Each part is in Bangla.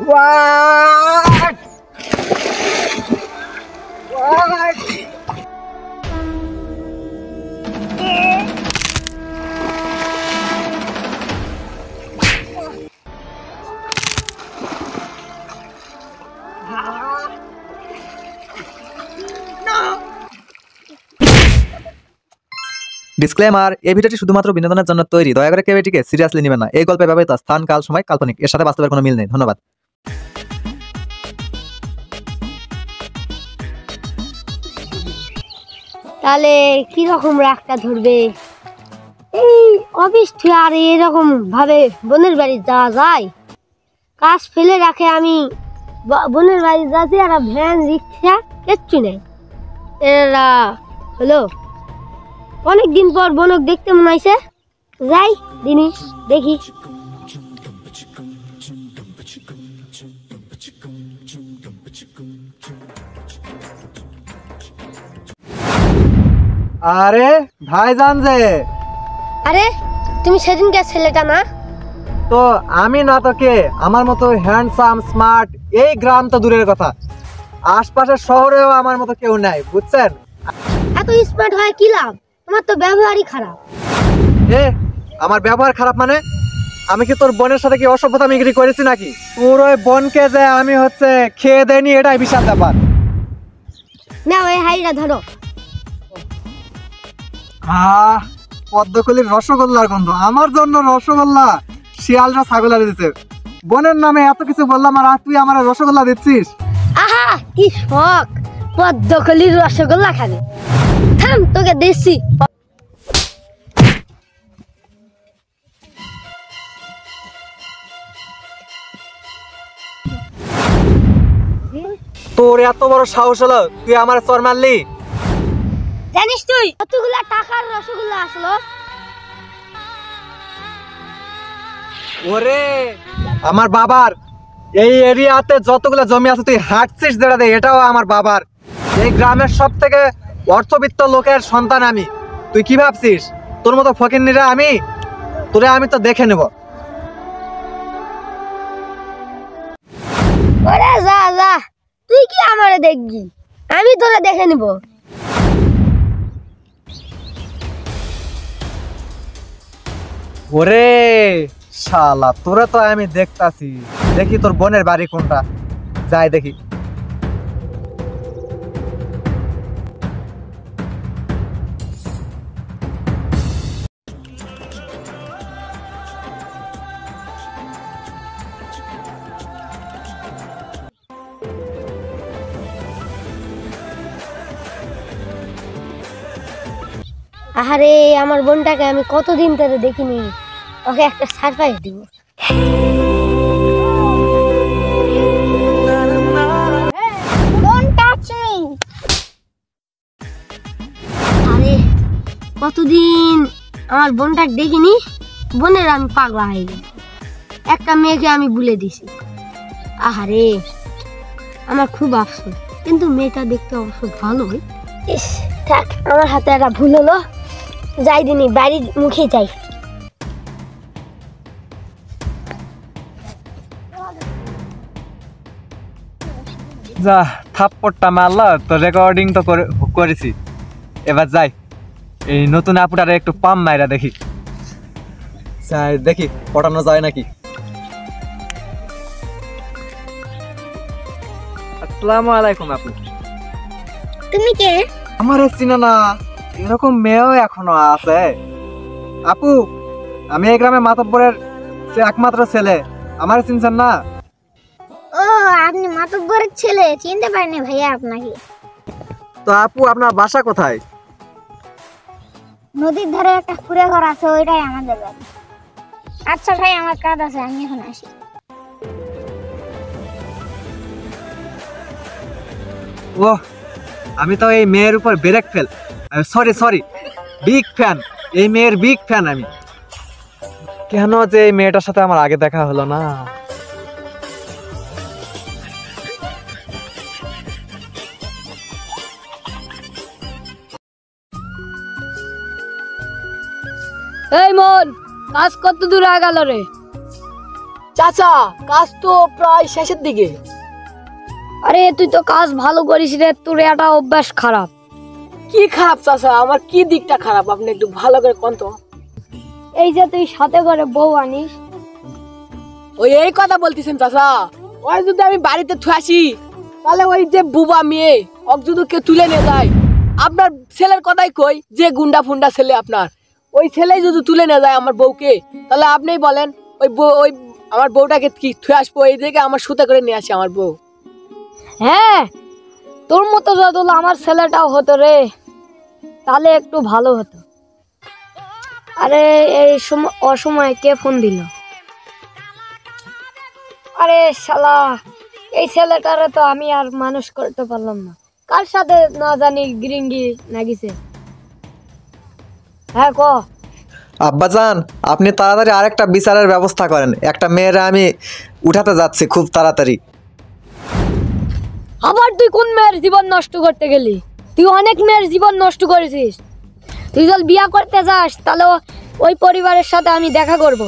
What? What? ডিসক্লেমার, এই ভিডিওটি শুধুমাত্র বিনোদনের জন্য তৈরি। দয়া করে কেউ এটিকে সিরিয়াসলি নেবেন না। এই গল্পে ব্যবহৃত স্থান, কাল, সময় কাল্পনিক। এর সাথে বাস্তবের কোনো মিল নেই। ধন্যবাদ। তাহলে কি রকম রাগটা ধরবে? এই অফিস থেকে আর এরকম ভাবে বোনের বাড়ি যাওয়া যায়? কাজ ফেলে রাখে আমি বোনের বাড়ি যাচ্ছি, আর ভ্যান রিক্সা কিচ্ছু নেই। এরা হলো অনেকদিন পর বোনক দেখতে মনে হয়েছে, যাই দিনই দেখি। আরে ভাইজান যে, আরে তুমি সেদিনকার ছেলেটা না? তো আমি না তো কে? আমার মতো হ্যান্ডসাম স্মার্ট এই গ্রাম তো দূরের কথা, আশপাশের শহরেও আমার মতো কেউ নাই, বুঝছেন? এত স্মার্ট হয় কি লাভ? তোমার তো ব্যবহারই খারাপ। এ আমার ব্যবহার খারাপ মানে? আমি কি তোর বোনের সাথে কি অসভ্যতা মিগরি করেছি নাকি? তোর ওই বোনকে যে আমি খেয়ে দেয়নি, এটাই বিশাল ব্যাপার। না ওই হাইরা ধরো। পদ্মকলির রসগোল্লার গন্ধ। আমার জন্য রসগোল্লা শিয়ালরা ছাগল আনে দিচ্ছে। বোনের নামে এত কিছু বললাম, আর তুই আমার রসগোল্লা দিচ্ছিস? আহা কি শখ পদ্মকলির রসগোল্লা খাবে। থাম তোকে দিচ্ছি। তোর এত বড় সাহস হলো, তুই আমার চর মারলি? জানিস তুই কতগুলা টাকার রসগোল্লা আসলো? ওরে আমার বাবার এই এরিয়াতে যতগুলো জমি আছে তুই হাঁটছিস যেটাতে, এটাও আমার বাবার। এই গ্রামের সব থেকে অর্থবিত্ত লোকের সন্তান আমি। তুই কি ভাবছিস তোর মতো ফকিন্নিরা আমি তো দেখে নেব। ওরে যা যা, তুই কি আমারে দেখবি? আমি তোরে দেখে নিব। ওরে শালা, তোরা তো আমি দেখতাছি। দেখি তোর বোনের বাড়ি কোনটা, যাই দেখি। আহারে আমার বোনটাকে আমি কতদিন ধরে দেখিনি, ওকে একটা সারপ্রাইজ দিব। আরে কতদিন আমার বোনটাকে দেখিনি, বোনের আমি পাগলা হয়ে গেছি। একটা মেয়েকে আমি ভুলে দিছি। আহারে আমার খুব আফসোস, কিন্তু মেয়েটা দেখতে অবশ্য ভালোই। ইস থাক, আমার হাতে একটা ভুল হলো। যাই দিনই বাড়ির মুখে যাই। যা থাপ্পড়টা মারলা তো, রেকর্ডিং তো করেছি। এবার যাই এই নতুন আপুটারে একটু পাম মাইরা দেখি, যাই দেখি পটানো যায় নাকি। আসসালামু আলাইকুম আপু। তুমি কে? আমার চিনা না, এরকম মেয়েও এখনো আছে? আপু আমি এই গ্রামের মাতব্বরের একমাত্র ছেলে, আমার চিনছেন না? ও আপনি মাতব্বরের ছেলে, চিনতে পারিনি ভাইয়া আপনাকে। তো আপু আপনার বাসা কোথায়? নদীর ধারে একটা কুড়ে ঘর আছে, ওইটাই আমাদের বাড়ি। আচ্ছা ভাই আমার কাজ আছে, আমি এখন আসি। ও আমি তো এই মেয়ের উপর brake fail, sorry big fan, এই মেয়ের বিগ ফ্যান আমি। কেন যে এই মেয়েটার সাথে আমার আগে দেখা হলো না? এই মন, কাজ কত দূর আগাল রে? চাচা কাজ তো প্রায় শেষের দিকে। আরে তুই তো কাজ ভালো করিস রে, তোর এটা অভ্যাস খারাপ। কি খারাপ চাচা? আমার কি দিকটা খারাপ আপনি একটু ভালো করে কোন তো। এই যে তুই সাথে করে বউ আনিস, ওই এই কথা বলতেছেন চাচা? ওই যদি আমি বাড়িতে আসি তাহলে ওই যে বুবা মেয়ে ওক যদি কেউ তুলে নিয়ে যায়, আপনার ছেলের কথাই কই, যে গুন্ডা ফুন্ডা ছেলে আপনার, ওই ছেলেই যদি তুলে নিয়ে যায় আমার বউকে, তাহলে আপনিই বলেন ওই আমার বউটাকে কি থুয়ে আসবো? এই দিকে আমার সুতে করে নিয়ে আসি আমার বউ। হ্যাঁ তোর মতো যদি আমার ছেলেটাও হতো রে তাহলে একটু ভালো হতো। আরে এই সময় অসময়ে কে ফোন দিল? আরে শালা, এই ছেলেটারে তো আমি আর মানুষ করতে পারলাম না, কার সাথে না জানি গিরিঙ্গি লাগিছে। হ্যাঁ ক। আব্বাজান, আপনি তাড়াতাড়ি আরেকটা বিচারের ব্যবস্থা করেন। একটা মেয়েরা আমি উঠাতে যাচ্ছি খুব তাড়াতাড়ি। আবার তুই কোন মেয়ের জীবন নষ্ট করতে গেলি? তুই অনেক মেয়ের জীবন নষ্ট করেছিস। তুই যদি বিয়া করতে যাস তাহলে ওই পরিবারের সাথে আমি দেখা করব।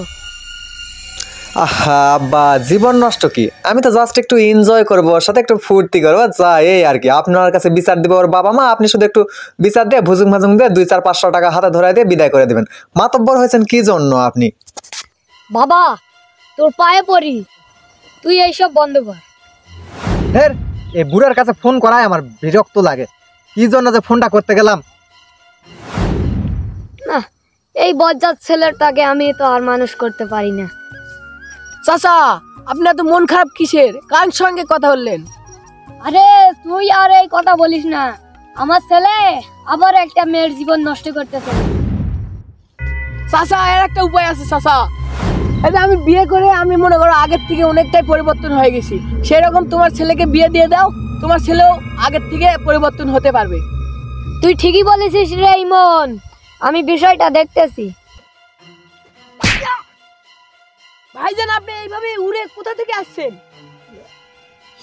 আহা আব্বা, জীবন নষ্ট কি? আমি তো জাস্ট একটু এনজয় করবো, ওর সাথে একটু ফুর্তি করবো, যা এই আর কি। আপনার কাছে বিচার দিব ওর বাবা মা, আপনি শুধু একটু বিচার দিয়ে ভুজুং ভাজুং দিয়ে 200-500 টাকা হাতে ধরাই দিয়ে বিদায় করে দিবেন। মাতব্বর হয়েছেন কি জন্য আপনি? বাবা তোর পায়ে পড়ি, তুই এইসব বন্ধ কর। হের, এই বুড়ার কাছে ফোন করাই আমার বিরক্ত লাগে। কি জন্য যে ফোনটা করতে গেলাম? না, এই বজ্জাত ছেলেটাকে আমি তো আর মানুষ করতে পারি না। চাচা আপনি এত মন খারাপ কিসের? কার সঙ্গে কথা বললেন? আরে তুই আর এই কথা বলিস না, আমার ছেলে আবার একটা মেয়ের জীবন নষ্ট করতেছে। চাচা এর একটা উপায় আছে চাচা। এই যে আমি বিয়ে করে আমি মনে করো আগের থেকে অনেকটাই পরিবর্তন হয়ে গেছি, সেরকম তোমার ছেলেকে বিয়ে দিয়ে দাও, তোমার ছেলেও আগের থেকে পরিবর্তন হতে পারবে। তুই ঠিকই বলেছিস রে ইমন, আমি বিষয়টা দেখতেছি। ভাইজান আপনি এইভাবে উড়ে কোথা থেকে আসছেন?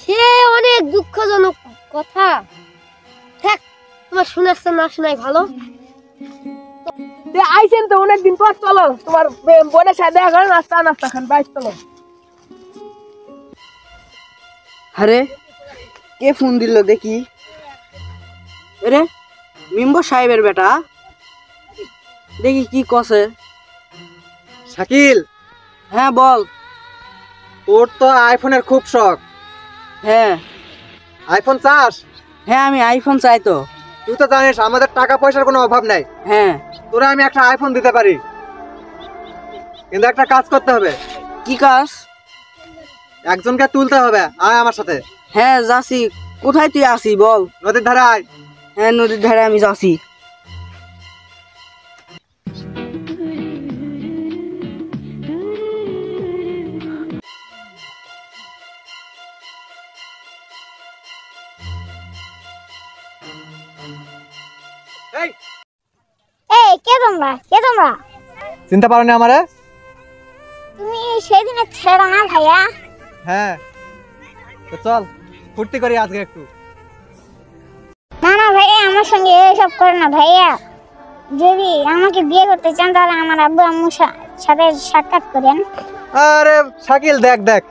সে অনেক দুঃখজনক কথা, থাক তোমার শোনাচ্ছে না শোনাই ভালো। আইছেন তো অনেকদিন পর, চলো তোমার বোনের সাথে দেখা করেন, নাস্তা নাস্তা খান, বাইক চলো। আরে কে ফোন দিল দেখি? রে মেম্বার সাহেবের বেটা, দেখি কি কসে। শাকিল, হ্যাঁ বল। তোর তো আইফোনের খুব শখ। হ্যাঁ আইফোন চাস? হ্যাঁ আমি আইফোন চাই তো। তুই তো জানিস আমাদের টাকা পয়সার কোনো অভাব নাই। হ্যাঁ তোরা আমি একটা আইফোন দিতে পারি, কিন্তু একটা কাজ করতে হবে। কি কাজ? একজনকে তুলতে হবে, আয় আমার সাথে। হ্যাঁ যাচ্ছি। কোথায় তুই আসি বল? নদীর ধারে আয়। হ্যাঁ নদীর ধারে আমি যাচ্ছি। এই, এই কে তোমরা? কে তোমরা? চিনতে পারোনি আমারে? তুমি সেদিনের ছেড়া না ভাইয়া? হ্যাঁ, তো চল ফুর্তি করি আজকে একটু। না না ভাইয়া, আমার সঙ্গে এসব করে না ভাইয়া। যদি আমাকে বিয়ে করতে চান তাহলে আমার আব্বু আম্মুর সাথে সাক্ষাৎ করেন। আরে শাকিল, দেখ দেখ,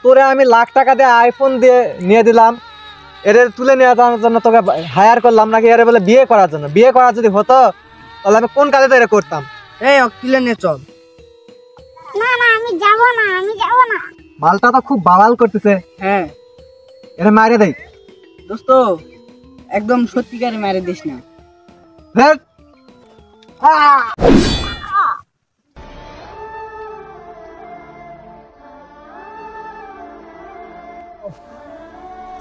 তোরে আমি লাখ টাকা দিয়ে আইফোন দিয়ে নিয়ে দিলাম, এদের তুলে নিয়ে যাওয়ার জন্য তোকে হায়ার করলাম নাকি এর বলে বিয়ে করার জন্য? বিয়ে করা যদি হতো তাহলে আমি কোন কাজে তো করতাম? এই অকিলে নে চল। না না আমি যাব না, আমি যাব না। মালটা তো খুব বাওয়াল করতেছে, হ্যাঁ এটা মারে দেই। দোস্ত একদম সত্যিকারে মেরে দিস না। হেট!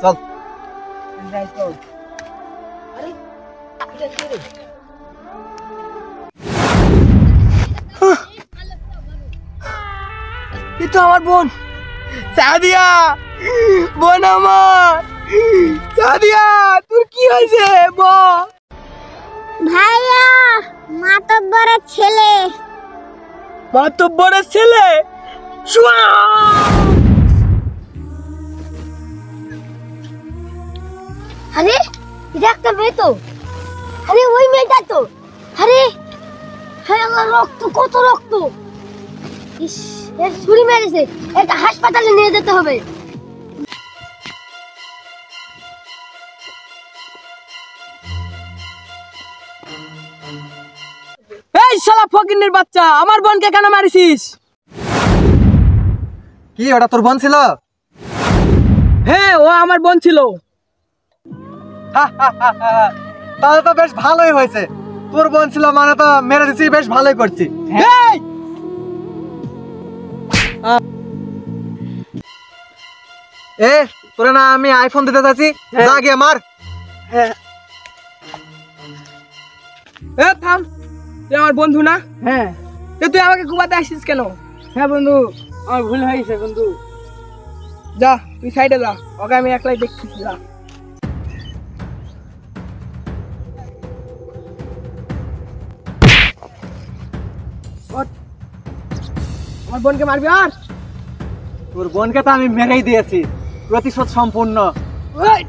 চল এ তো আমার বোন সাদিয়া, বোন আমার সাদিয়া। তোর কি হয়েছে বল? ভাইয়া মাতব্বরের ছেলে। মাতব্বরের ছেলে? শুয়া! আরে এটা একটা মেয়ে তো, আরে ওই মেয়েটা তো। আরে হ্যাঁ আমার রক্ত, কত রক্ত! ইস এর ছুরি মেরেছে, এটা হাসপাতালে নিয়ে যেতে হবে। এই শালা ফকিন্নির বাচ্চা, আমার বোনকে কেন মারিছিস? কি ওটা তোর বোন ছিল? হ্যাঁ, ও আমার বোন ছিল। তাহলে তো বেশ ভালোই হয়েছে, তোর বোন ছিল মানে তো মেরে দিছি, বেশ ভালোই করছি। এই! এ তোরে না আমি আইফোন দিতে চাইছি, যা গিয়ে মার। এ থাম, তুই আমার বন্ধু না? হ্যাঁ তুই আমাকে কুবাতে আসিস কেন? হ্যাঁ বন্ধু, আমার ভুল হয়েছে বন্ধু। যা তুই সাইডে যা, ওকে আমি একলাই দেখতেছি। যা। ওঠ। আমার বোনকে মারবি আর? তোর বোনকে তো আমি মেরেই দিয়েছি, প্রতিশোধ সম্পূর্ণ। ওই!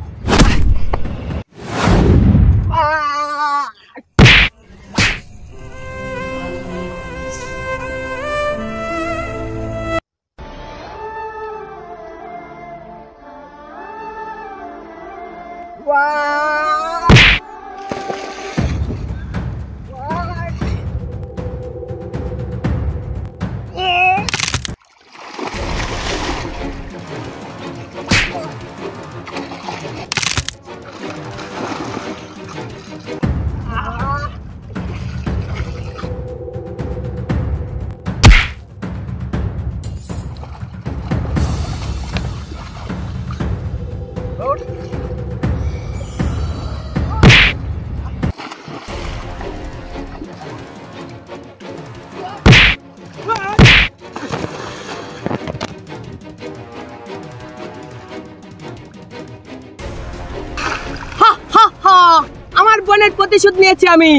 আমার বোনের প্রতিশোধ নিয়েছি আমি।